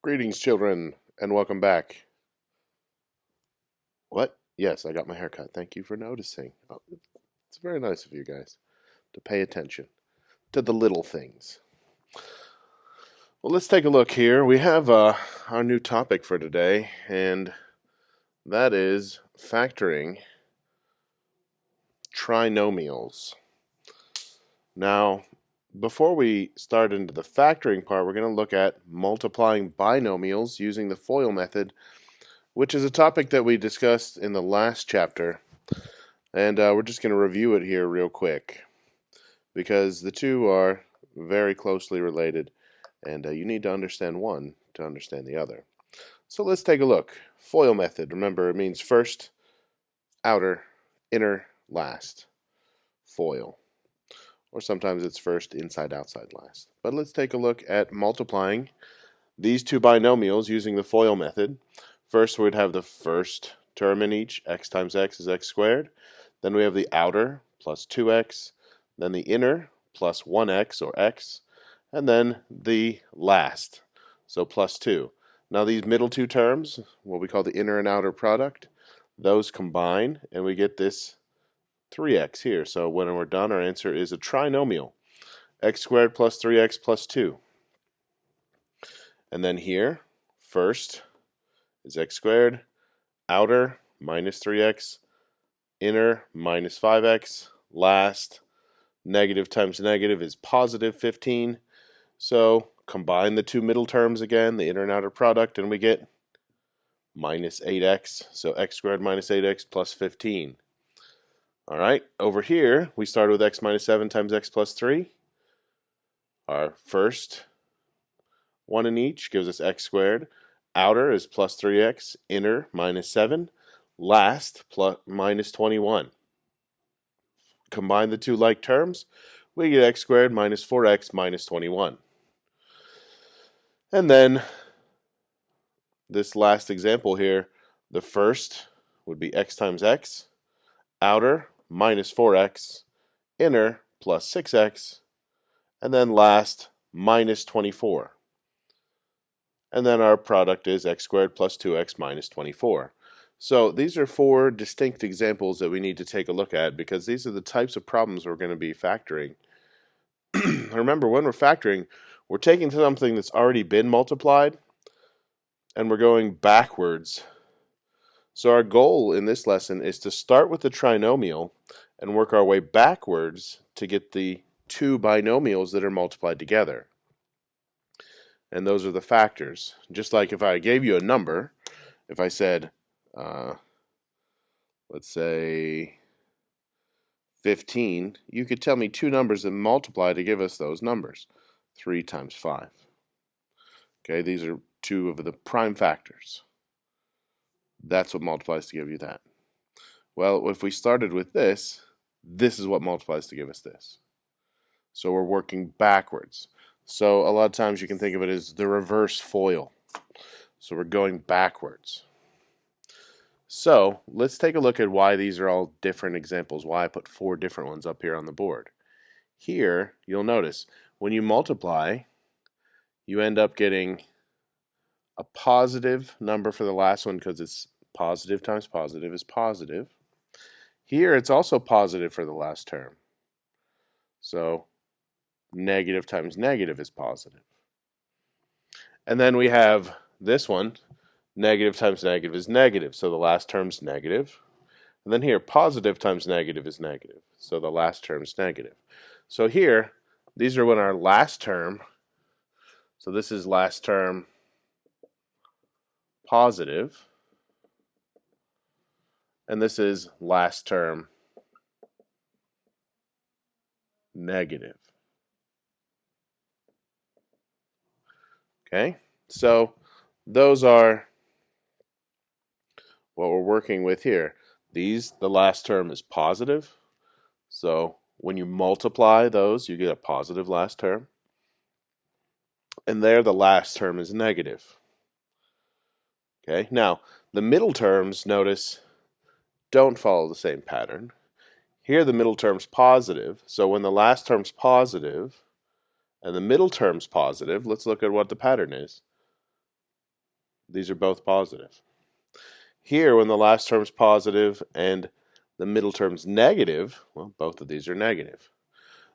Greetings, children, and welcome back. What? Yes, I got my haircut. Thank you for noticing. Oh, it's very nice of you guys to pay attention to the little things. Well, let's take a look here. We have our new topic for today, and that is factoring trinomials. Now, before we start into the factoring part, we're going to look at multiplying binomials using the FOIL method, which is a topic that we discussed in the last chapter. And we're just going to review it here real quick because the two are very closely related, and you need to understand one to understand the other. So let's take a look. FOIL method, remember, it means first, outer, inner, last. FOIL. Or sometimes it's first, inside, outside, last. But let's take a look at multiplying these two binomials using the FOIL method. First, we'd have the first term in each. X times x is x squared. Then we have the outer plus 2x. Then the inner plus 1x or x. And then the last, so plus 2. Now these middle two terms, what we call the inner and outer product, those combine and we get this 3x here. So when we're done, our answer is a trinomial. X squared plus 3x plus 2. And then here, first is x squared, outer minus 3x, inner minus 5x, last negative times negative is positive 15. So combine the two middle terms again, the inner and outer product, and we get minus 8x. So x squared minus 8x plus 15. All right, over here, we started with x minus 7 times x plus 3. Our first one in each gives us x squared. Outer is plus 3x, inner minus 7, last plus minus 21. Combine the two like terms, we get x squared minus 4x minus 21. And then this last example here, the first would be x times x, outer minus 4x, inner plus 6x, and then last minus 24. And then our product is x squared plus 2x minus 24. So these are four distinct examples that we need to take a look at because these are the types of problems we're going to be factoring. Remember, when we're factoring, we're taking something that's already been multiplied and we're going backwards. So our goal in this lesson is to start with the trinomial and work our way backwards to get the two binomials that are multiplied together. And those are the factors. Just like if I gave you a number, if I said, let's say 15, you could tell me two numbers that multiply to give us those numbers. 3 times 5. Okay, these are two of the prime factors. That's what multiplies to give you that. Well, if we started with this, this is what multiplies to give us this. So we're working backwards. So a lot of times you can think of it as the reverse FOIL. So we're going backwards. So let's take a look at why these are all different examples, why I put four different ones up here on the board. Here, you'll notice, when you multiply, you end up getting a positive number for the last one because it's positive times positive is positive. Here, it's also positive for the last term. So negative times negative is positive. And then we have this one, negative times negative is negative, so the last term's negative. And then here, positive times negative is negative, so the last term's negative. So here, these are when our last term, so this is last term positive, and this is last term negative. Okay, so those are what we're working with here. The last term is positive, so when you multiply those, you get a positive last term. And there, the last term is negative. Okay, now the middle terms, notice, don't follow the same pattern. Here, the middle term's positive, so when the last term's positive and the middle term's positive, let's look at what the pattern is. These are both positive. Here, when the last term's positive and the middle term's negative, well, both of these are negative.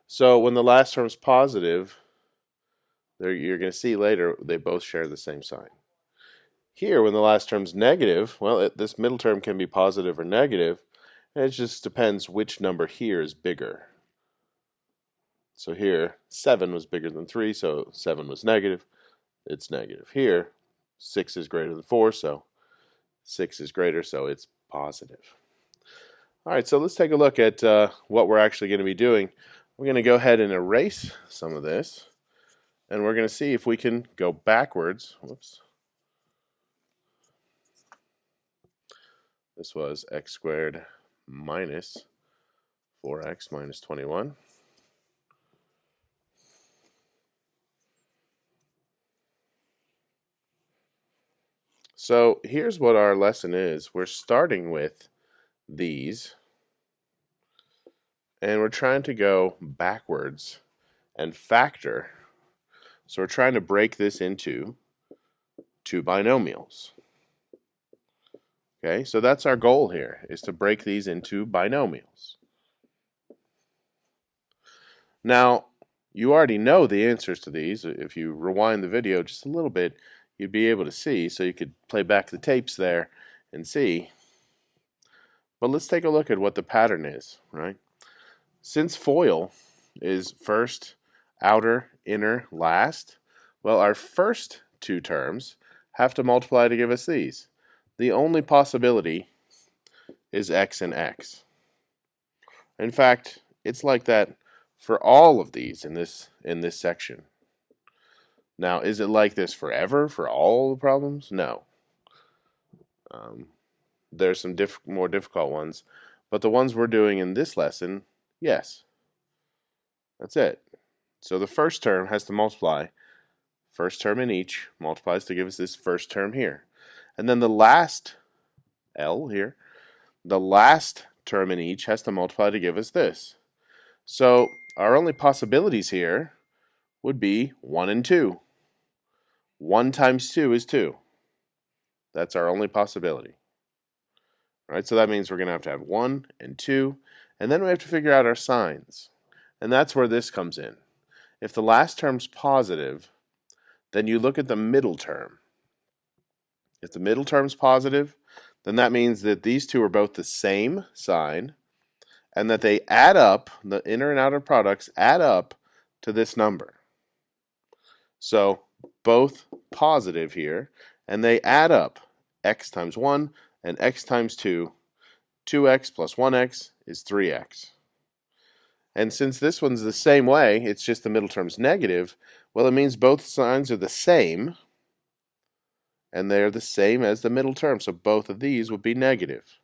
So when the last term's positive, you're going to see later they both share the same sign. Here, when the last term's negative, well, this middle term can be positive or negative, and it just depends which number here is bigger. So here, 7 was bigger than 3, so 7 was negative. It's negative. Here, 6 is greater than 4, so 6 is greater, so it's positive. All right, so let's take a look at what we're actually going to be doing. We're going to go ahead and erase some of this, and we're going to see if we can go backwards. Whoops. This was x squared minus 4x minus 21. So here's what our lesson is. We're starting with these, and we're trying to go backwards and factor. So we're trying to break this into two binomials. Okay, so that's our goal here, is to break these into binomials. Now, you already know the answers to these. If you rewind the video just a little bit, you'd be able to see, so you could play back the tapes there and see. But let's take a look at what the pattern is, right? Since FOIL is first, outer, inner, last, well, our first two terms have to multiply to give us these. The only possibility is x and x. In fact, it's like that for all of these in this section. Now, is it like this forever for all the problems? No. There's some more difficult ones, but the ones we're doing in this lesson, yes. That's it. So the first term has to multiply. First term in each multiplies to give us this first term here. And then the last L here, the last term in each has to multiply to give us this. So our only possibilities here would be 1 and 2. 1 times 2 is 2. That's our only possibility. All right, so that means we're going to have 1 and 2, and then we have to figure out our signs. And that's where this comes in. If the last term's positive, then you look at the middle term. If the middle term's positive, then that means that these two are both the same sign, and that they add up, the inner and outer products add up to this number. So both positive here, and they add up. X times 1 and x times 2. 2x plus 1x is 3x. And since this one's the same way, it's just the middle term's negative, well, it means both signs are the same, and they're the same as the middle term, so both of these would be negative.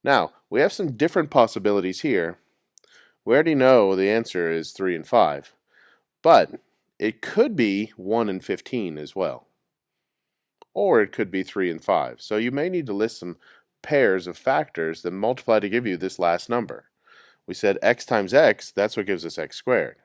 Now, we have some different possibilities here. We already know the answer is 3 and 5, but it could be 1 and 15 as well. Or it could be 3 and 5. So you may need to list some pairs of factors that multiply to give you this last number. We said x times x, that's what gives us x squared.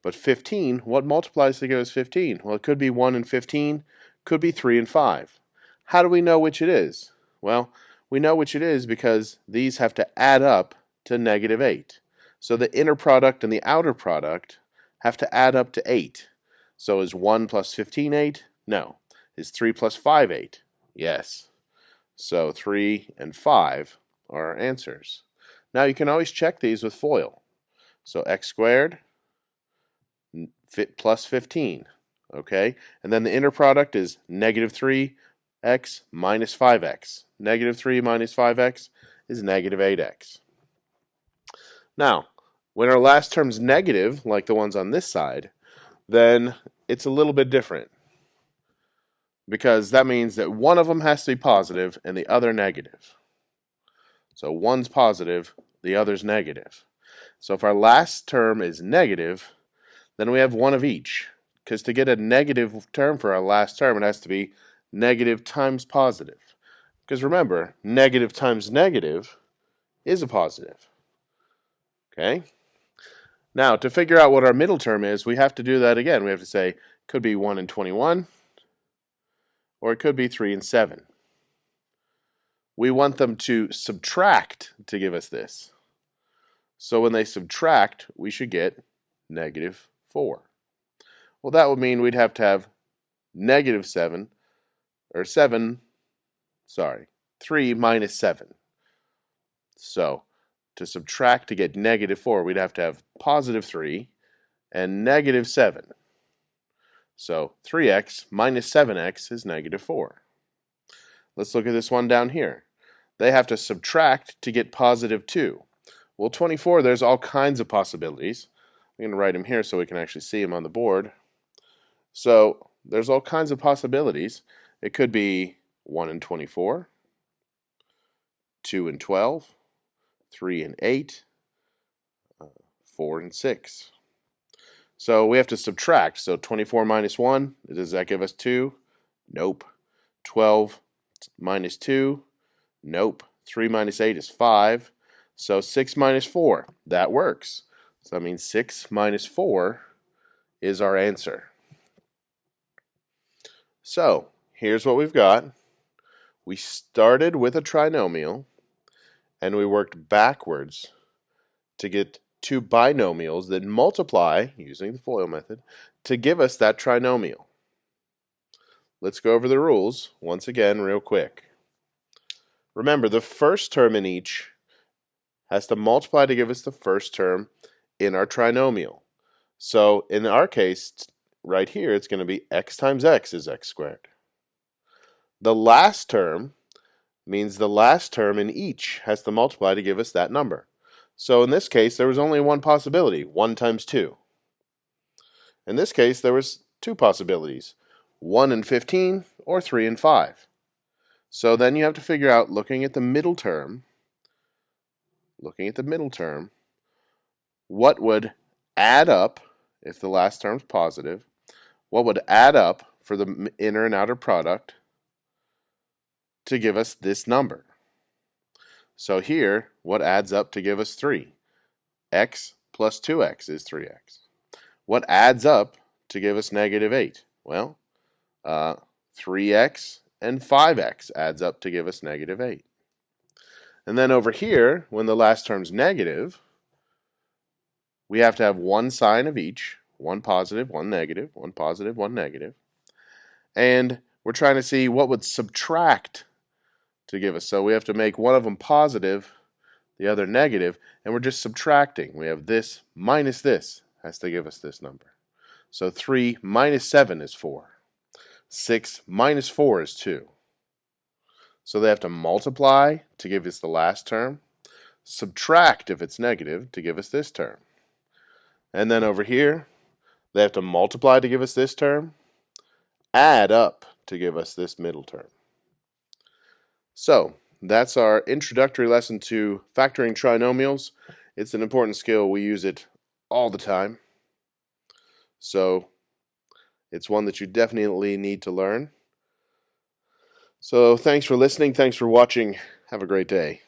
But 15, what multiplies to give us 15? Well, it could be 1 and 15, could be 3 and 5. How do we know which it is? Well, we know which it is because these have to add up to negative 8. So the inner product and the outer product have to add up to 8. So is 1 plus 15 8? No. Is 3 plus 5 8? Yes. So 3 and 5 are our answers. Now you can always check these with FOIL. So x squared plus 15. Okay? And then the inner product is negative 3x minus 5x. Negative 3 minus 5x is negative 8x. Now, when our last term's negative, like the ones on this side, then it's a little bit different, because that means that one of them has to be positive and the other negative. So one's positive, the other's negative. So if our last term is negative, then we have one of each, because to get a negative term for our last term, it has to be negative times positive. Because remember, negative times negative is a positive. Okay? Now, to figure out what our middle term is, we have to do that again. We have to say, could be 1 and 21, or it could be 3 and 7. We want them to subtract to give us this. So when they subtract, we should get negative 4. Well, that would mean we'd have to have negative 7, or 3 minus 7. So to subtract to get negative 4, we'd have to have positive 3 and negative 7. So 3x minus 7x is negative 4. Let's look at this one down here. They have to subtract to get positive 2. Well, 24, there's all kinds of possibilities. I'm going to write them here so we can actually see them on the board. So there's all kinds of possibilities. It could be 1 and 24, 2 and 12, 3 and 8, 4 and 6. So we have to subtract. So 24 minus 1, does that give us 2? Nope. 12 minus 2, nope. 3 minus 8 is 5. So 6 minus 4, that works. So that means 6 minus 4 is our answer. So here's what we've got. We started with a trinomial, and we worked backwards to get two binomials that multiply, using the FOIL method, to give us that trinomial. Let's go over the rules once again real quick. Remember, the first term in each has to multiply to give us the first term in our trinomial. So in our case, right here, it's going to be x times x is x squared. The last term means the last term in each has to multiply to give us that number. So in this case, there was only one possibility, 1 times 2. In this case, there was two possibilities, 1 and 15 or 3 and 5. So then you have to figure out, looking at the middle term, what would add up, if the last term's positive, what would add up for the inner and outer product to give us this number. So here, what adds up to give us 3? X plus 2x is 3x. What adds up to give us negative 8? Well, 3x and 5x adds up to give us negative 8. And then over here, when the last term's negative, we have to have one sign of each, one positive, one negative, one positive, one negative. And we're trying to see what would subtract to give us. So we have to make one of them positive, the other negative, and we're just subtracting. We have this minus this has to give us this number. So 3 minus 7 is 4. 6 minus 4 is 2. So they have to multiply to give us the last term, subtract if it's negative to give us this term. And then over here, they have to multiply to give us this term, add up to give us this middle term. So that's our introductory lesson to factoring trinomials. It's an important skill. We use it all the time. So it's one that you definitely need to learn. So thanks for listening. Thanks for watching. Have a great day.